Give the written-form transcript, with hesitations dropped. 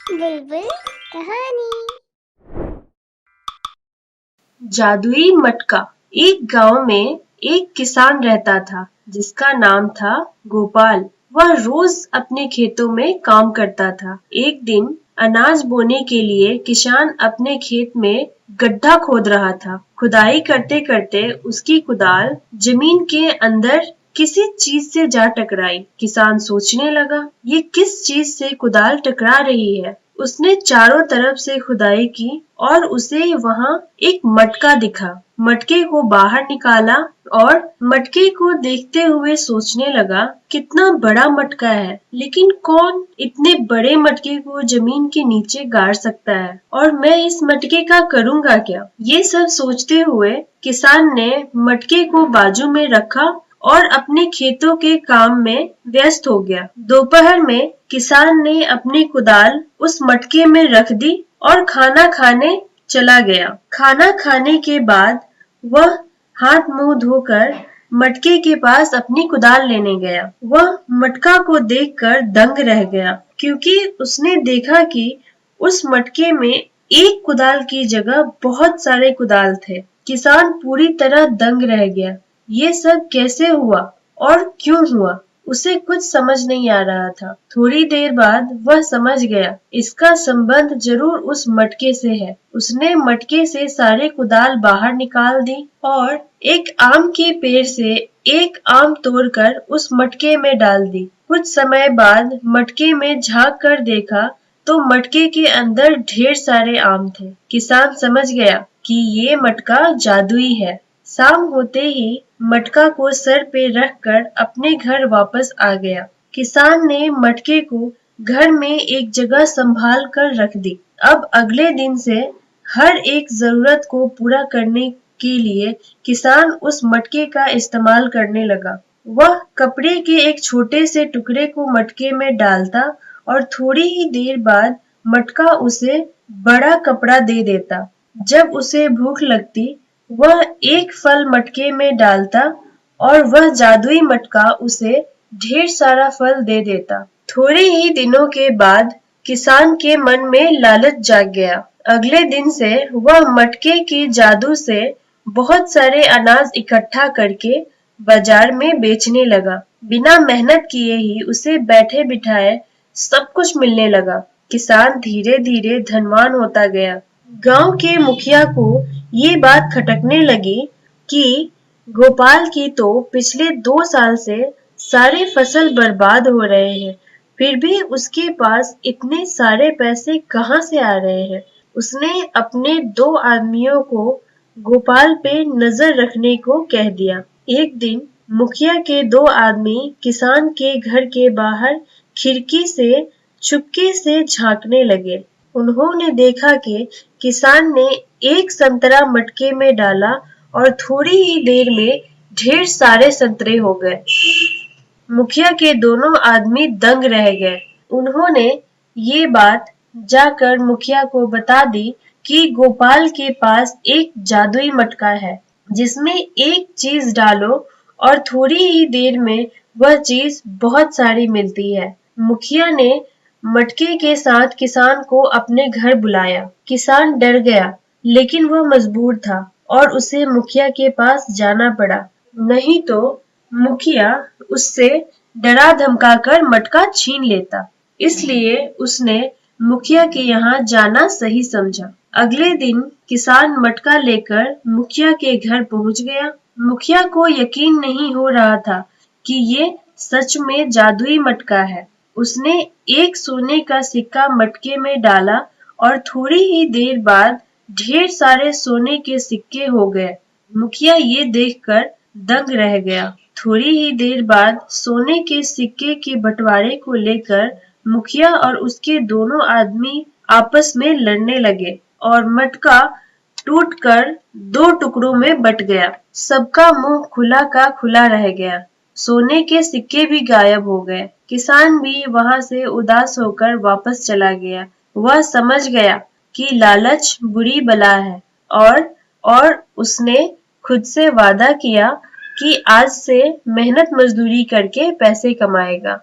बुलबुल कहानी। जादुई मटका। एक गांव में एक किसान रहता था जिसका नाम था गोपाल। वह रोज अपने खेतों में काम करता था। एक दिन अनाज बोने के लिए किसान अपने खेत में गड्ढा खोद रहा था। खुदाई करते करते उसकी कुदाल जमीन के अंदर किसी चीज से जा टकराई। किसान सोचने लगा, ये किस चीज से कुदाल टकरा रही है। उसने चारों तरफ से खुदाई की और उसे वहां एक मटका दिखा। मटके को बाहर निकाला और मटके को देखते हुए सोचने लगा, कितना बड़ा मटका है, लेकिन कौन इतने बड़े मटके को जमीन के नीचे गाड़ सकता है, और मैं इस मटके का करूंगा क्या। ये सब सोचते हुए किसान ने मटके को बाजू में रखा और अपने खेतों के काम में व्यस्त हो गया। दोपहर में किसान ने अपनी कुदाल उस मटके में रख दी और खाना खाने चला गया। खाना खाने के बाद वह हाथ मुंह धोकर मटके के पास अपनी कुदाल लेने गया। वह मटका को देखकर दंग रह गया, क्योंकि उसने देखा कि उस मटके में एक कुदाल की जगह बहुत सारे कुदाल थे। किसान पूरी तरह दंग रह गया। ये सब कैसे हुआ और क्यों हुआ, उसे कुछ समझ नहीं आ रहा था। थोड़ी देर बाद वह समझ गया, इसका संबंध जरूर उस मटके से है। उसने मटके से सारे कुदाल बाहर निकाल दी और एक आम के पेड़ से एक आम तोड़कर उस मटके में डाल दी। कुछ समय बाद मटके में झांक कर देखा तो मटके के अंदर ढेर सारे आम थे। किसान समझ गया कि ये मटका जादुई है। शाम होते ही मटका को सर पे रखकर अपने घर वापस आ गया। किसान ने मटके को घर में एक जगह संभाल कर रख दी। अब अगले दिन से हर एक जरूरत को पूरा करने के लिए किसान उस मटके का इस्तेमाल करने लगा। वह कपड़े के एक छोटे से टुकड़े को मटके में डालता और थोड़ी ही देर बाद मटका उसे बड़ा कपड़ा दे देता। जब उसे भूख लगती, वह एक फल मटके में डालता और वह जादुई मटका उसे ढेर सारा फल दे देता। थोड़े ही दिनों के बाद किसान के मन में लालच जाग गया। अगले दिन से वह मटके के जादू से बहुत सारे अनाज इकट्ठा करके बाजार में बेचने लगा। बिना मेहनत किए ही उसे बैठे बिठाए सब कुछ मिलने लगा। किसान धीरे धीरे धनवान होता गया। गांव के मुखिया को ये बात खटकने लगी कि गोपाल की तो पिछले 2 साल से सारे फसल बर्बाद हो रहे हैं, फिर भी उसके पास इतने सारे पैसे कहाँ से आ रहे हैं। उसने अपने 2 आदमियों को गोपाल पे नजर रखने को कह दिया। एक दिन मुखिया के 2 आदमी किसान के घर के बाहर खिड़की से चुपके से झांकने लगे। उन्होंने देखा कि किसान ने एक संतरा मटके में डाला और थोड़ी ही देर में ढेर सारे संतरे हो गए। मुखिया के दोनों आदमी दंग रह गए। उन्होंने ये बात जाकर मुखिया को बता दी कि गोपाल के पास एक जादुई मटका है, जिसमें एक चीज डालो और थोड़ी ही देर में वह चीज बहुत सारी मिलती है। मुखिया ने मटके के साथ किसान को अपने घर बुलाया। किसान डर गया, लेकिन वह मजबूर था और उसे मुखिया के पास जाना पड़ा, नहीं तो मुखिया उससे डरा धमकाकर मटका छीन लेता। इसलिए उसने मुखिया के यहाँ जाना सही समझा। अगले दिन किसान मटका लेकर मुखिया के घर पहुंच गया। मुखिया को यकीन नहीं हो रहा था कि ये सच में जादुई मटका है। उसने एक सोने का सिक्का मटके में डाला और थोड़ी ही देर बाद ढेर सारे सोने के सिक्के हो गए। मुखिया ये देखकर दंग रह गया। थोड़ी ही देर बाद सोने के सिक्के के बंटवारे को लेकर मुखिया और उसके दोनों आदमी आपस में लड़ने लगे और मटका टूटकर 2 टुकड़ों में बट गया। सबका मुंह खुला का खुला रह गया। सोने के सिक्के भी गायब हो गए। किसान भी वहां से उदास होकर वापस चला गया। वह समझ गया कि लालच बुरी बला है और उसने खुद से वादा किया कि आज से मेहनत मजदूरी करके पैसे कमाएगा।